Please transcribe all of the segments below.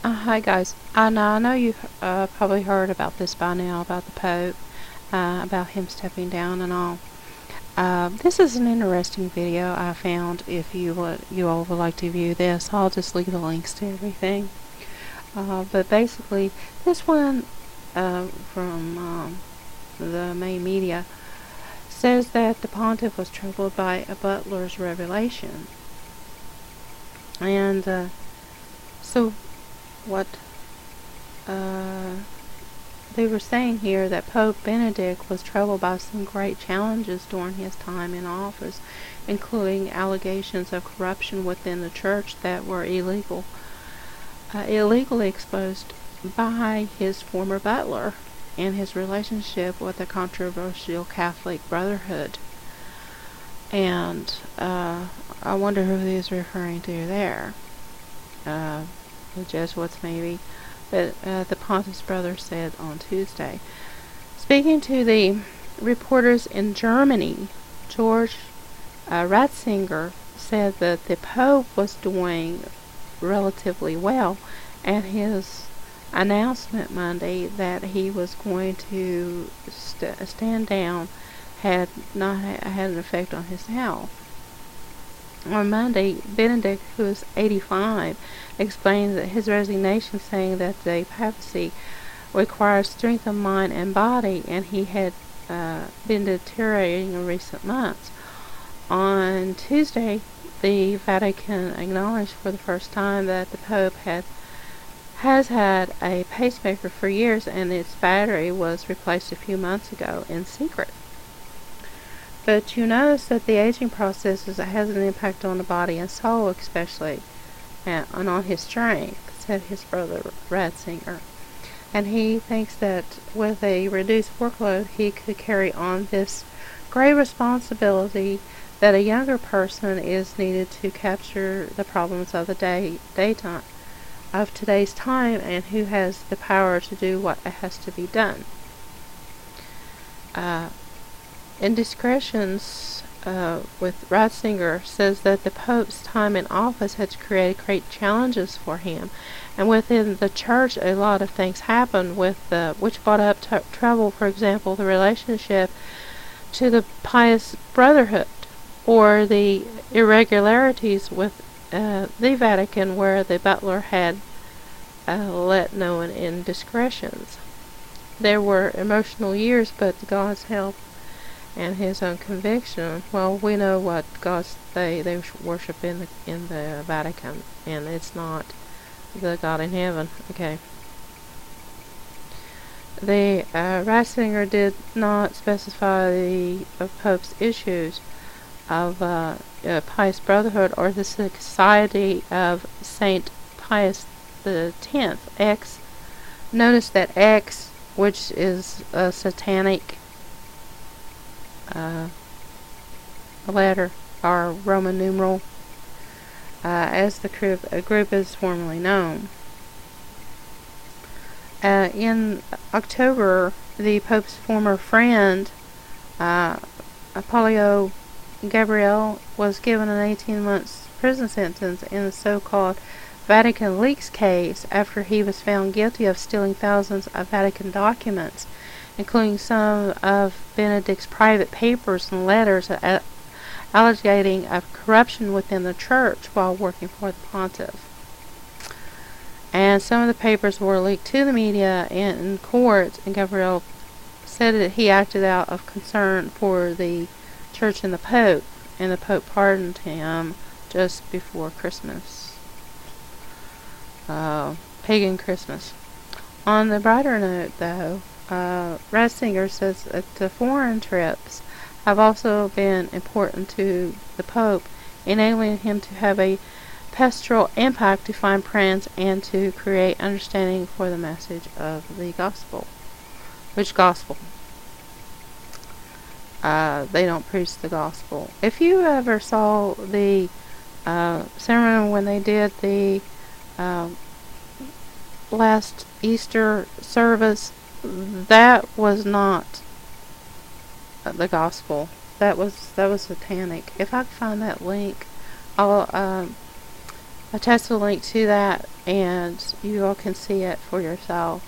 Hi guys. I know you've probably heard about this by now, about the Pope, about him stepping down and all. This is an interesting video I found. If you all would like to view this, I'll just leave the links to everything. But basically, this one from the main media says that the pontiff was troubled by a butler's revelation, and so what they were saying here that Pope Benedict was troubled by some great challenges during his time in office, including allegations of corruption within the church that were illegally exposed by his former butler, and his relationship with the controversial Catholic Brotherhood. And I wonder who he is referring to there. The Jesuits, maybe. But the pontiff's brother said on Tuesday. Speaking to the reporters in Germany, George Ratzinger said that the Pope was doing relatively well, and his announcement Monday that he was going to stand down had not had an effect on his health. On Monday, Benedict, who is 85, explained that his resignation, saying that the papacy requires strength of mind and body, and he had been deteriorating in recent months. On Tuesday, the Vatican acknowledged for the first time that the Pope has had a pacemaker for years, and its battery was replaced a few months ago in secret. But you notice that the aging process has an impact on the body and soul, especially, and on his strength, said his brother Ratzinger. And he thinks that with a reduced workload, he could carry on this great responsibility that a younger person is needed to capture the problems of the daytime of today's time, and who has the power to do what has to be done. Indiscretions with Ratzinger says that the Pope's time in office has created great challenges for him, and within the church a lot of things happened which brought up trouble. For example, the relationship to the pious brotherhood, or the irregularities with the Vatican, where the butler had let known indiscretions. There were emotional years, but God's help and his own conviction. Well, we know what gods they worship in the Vatican, and it's not the God in heaven. Okay. The Ratzinger did not specify the Pope's issues of Pious Brotherhood or the Society of Saint Pius X. X. Notice that X, which is a satanic letter or Roman numeral, as the group is formally known. In October, the Pope's former friend, Apollo Gabriel, was given an 18-month prison sentence in the so-called Vatican leaks case after he was found guilty of stealing thousands of Vatican documents, including some of Benedict's private papers and letters alleging of corruption within the church while working for the pontiff. And some of the papers were leaked to the media and in court, and Gabriel said that he acted out of concern for the church and the Pope pardoned him just before Christmas. Pagan Christmas. On the brighter note, though, Ratzinger says that the foreign trips have also been important to the Pope, enabling him to have a pastoral impact to find friends and to create understanding for the message of the gospel. Which gospel? They don't preach the gospel. If you ever saw the ceremony when they did the last Easter service, that was not the gospel. That was satanic. If I can find that link, I'll attach the link to that and you all can see it for yourself,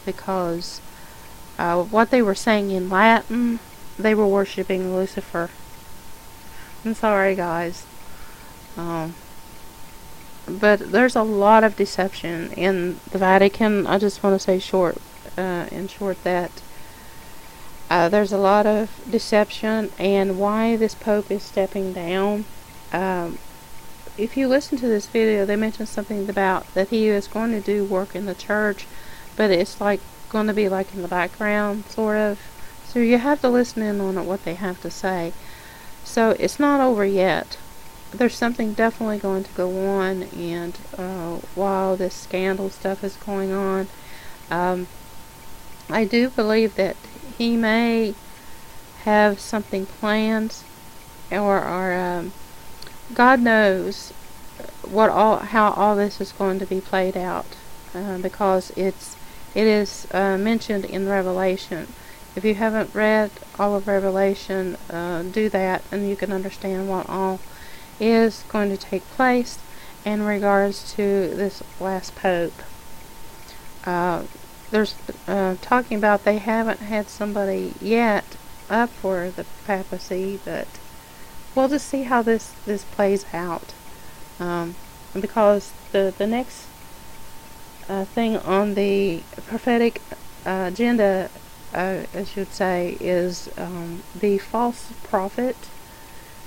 because what they were saying in Latin, they were worshiping Lucifer. I'm sorry, guys. Um, but there's a lot of deception in the Vatican. I just want to say in short that there's a lot of deception, and why this Pope is stepping down. Um, if you listen to this video, they mentioned something about that he is going to do work in the church, but it's like going to be like in the background, sort of. So you have to listen in on what they have to say. So it's not over yet. There's something definitely going to go on, and while this scandal stuff is going on, I do believe that he may have something planned, or God knows how all this is going to be played out, because it is mentioned in Revelation. If you haven't read all of Revelation, do that, and you can understand what all is going to take place in regards to this last pope. There's talking about they haven't had somebody yet up for the papacy, but we'll just see how this plays out. Because the next thing on the prophetic agenda, I should say, is the false prophet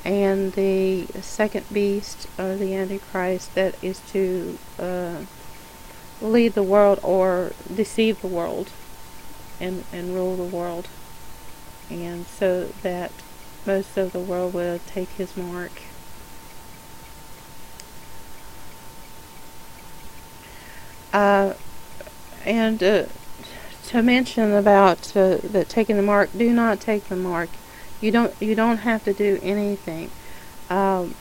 and the second beast, or the Antichrist, that is to lead the world or deceive the world and rule the world, and so that most of the world will take his mark. And to mention about the taking the mark, do not take the mark. You don't have to do anything. There's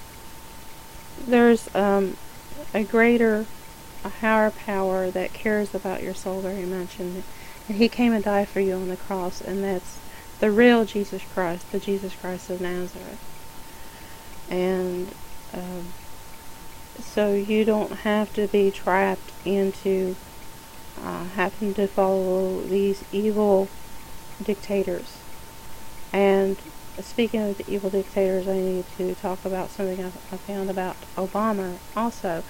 a higher power that cares about your soul very much, and he came and died for you on the cross, and that's the real Jesus Christ, the Jesus Christ of Nazareth. And so you don't have to be trapped into having to follow these evil dictators. And speaking of the evil dictators, I need to talk about something I found about Obama also.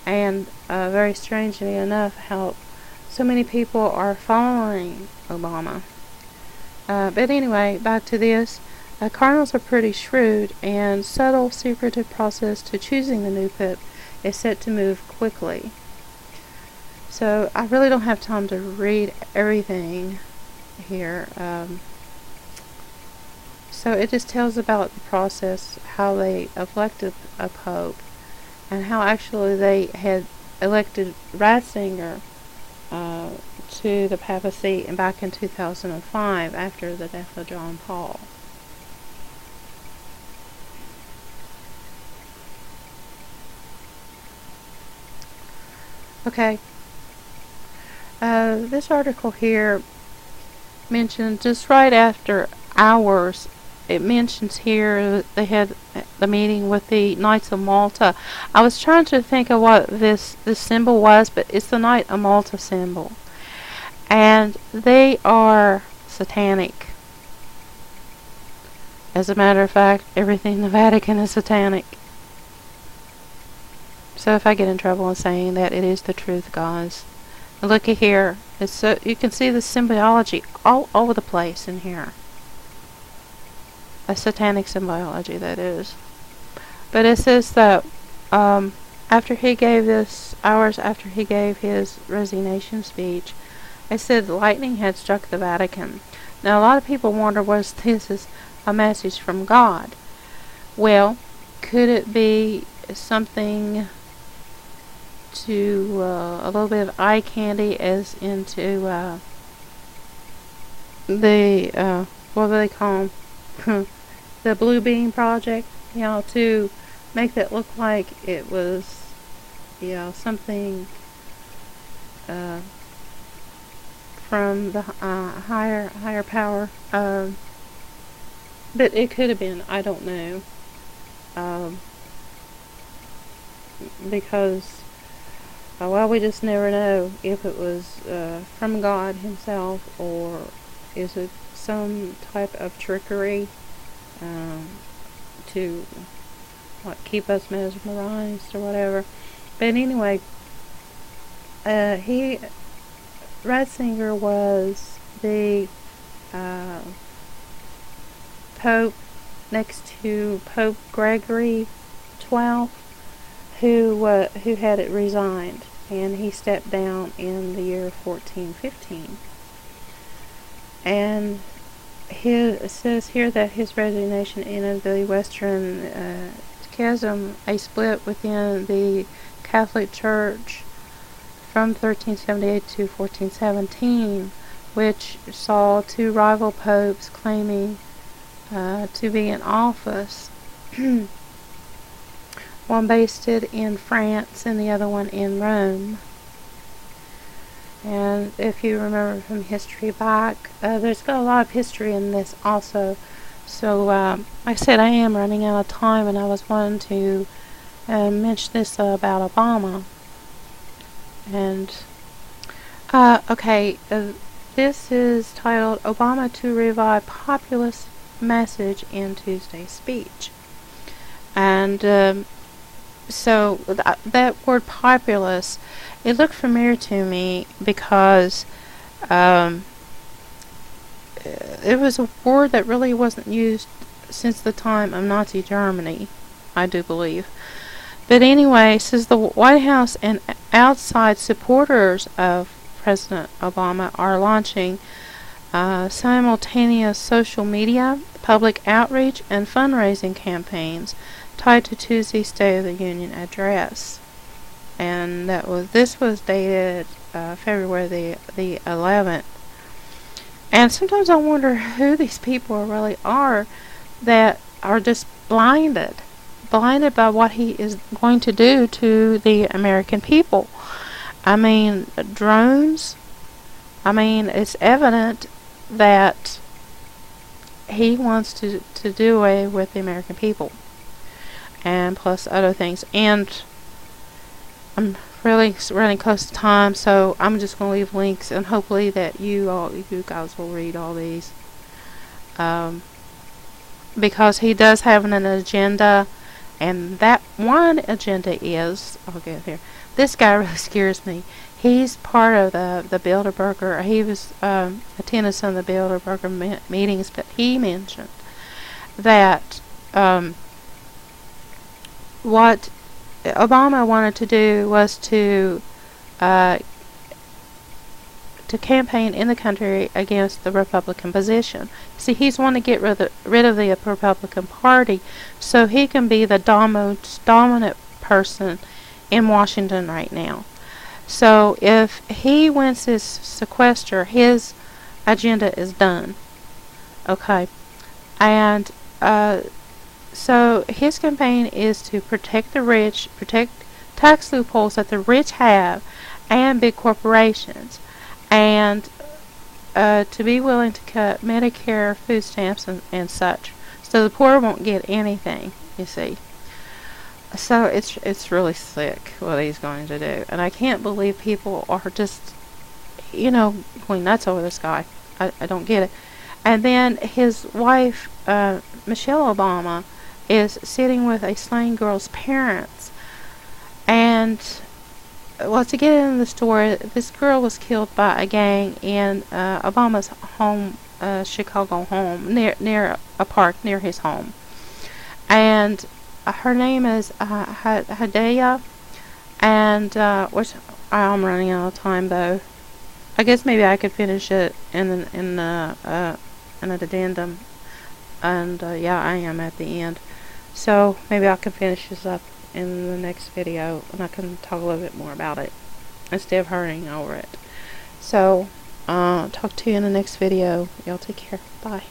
And very strangely enough, how so many people are following Obama. But anyway, back to this. Cardinals are pretty shrewd, and subtle, secretive process to choosing the new pope is set to move quickly. So I really don't have time to read everything here. So it just tells about the process, how they elected a pope, and how actually they had elected Ratzinger to the papacy back in 2005 after the death of John Paul. Okay. This article here mentioned just right after hours. It mentions here they had the meeting with the Knights of Malta. I was trying to think of what this symbol was, but it's the Knight of Malta symbol. And they are satanic. As a matter of fact, everything in the Vatican is satanic. So if I get in trouble in saying that, it is the truth, guys. And look at here. It's so you can see the symbology all over the place in here. A satanic symbology, that is. But it says that after he gave this, hours after he gave his resignation speech, it said lightning had struck the Vatican. Now a lot of people wonder, was this is a message from God? Well, could it be something to a little bit of eye candy, as into the what do they call them? The Blue Beam Project, to make that look like it was, something from the higher power. But it could have been, I don't know, because well, we just never know if it was from God himself, or is it some type of trickery um, to keep us mesmerized or whatever. But anyway, Ratzinger was the Pope next to Pope Gregory XII, who had it resigned, and he stepped down in the year 1415. And it says here that his resignation ended the Western Schism, a split within the Catholic Church from 1378 to 1417, which saw two rival popes claiming to be in office. One based in France and the other one in Rome. And if you remember from history back, there's got a lot of history in this also. So, like I said, I am running out of time, and I was wanting to mention this about Obama. And, okay, this is titled Obama to Revive Populist Message in Tuesday's Speech. And so that word populist, it looked familiar to me because it was a word that really wasn't used since the time of Nazi Germany, I do believe. But anyway, it says the White House and outside supporters of President Obama are launching simultaneous social media, public outreach, and fundraising campaigns tied to Tuesday's State of the Union address. And this was dated February the 11th. And sometimes I wonder who these people really are that are just blinded by what he is going to do to the American people. I mean, drones. I mean, it's evident that he wants to do away with the American people, and plus other things. And I'm really running close to time, so I'm just going to leave links, and hopefully that you guys will read all these, because he does have an agenda, and that one agenda is, I'll get here, this guy really scares me. He's part of the Bilderberger. He was attending some of the Bilderberger meetings, but he mentioned that what Obama wanted to do was to campaign in the country against the Republican position. See, he's wanting to get rid of the Republican Party so he can be the dominant person in Washington right now. So if he wins this sequester, his agenda is done. Okay. And so his campaign is to protect the rich, protect tax loopholes that the rich have, and big corporations, and to be willing to cut Medicare, food stamps, and such, so the poor won't get anything, you see. So it's really sick what he's going to do, and I can't believe people are just, going nuts over this guy. I don't get it. And then his wife, Michelle Obama, is sitting with a slain girl's parents. And, well, to get into the story, this girl was killed by a gang in Obama's home, Chicago home, near a park near his home. And her name is Hadaya, and which I'm running out of time though. I guess maybe I could finish it in an addendum, and yeah, I am at the end. So maybe I can finish this up in the next video, and I can talk a little bit more about it instead of hurrying over it. So talk to you in the next video. Y'all take care. Bye.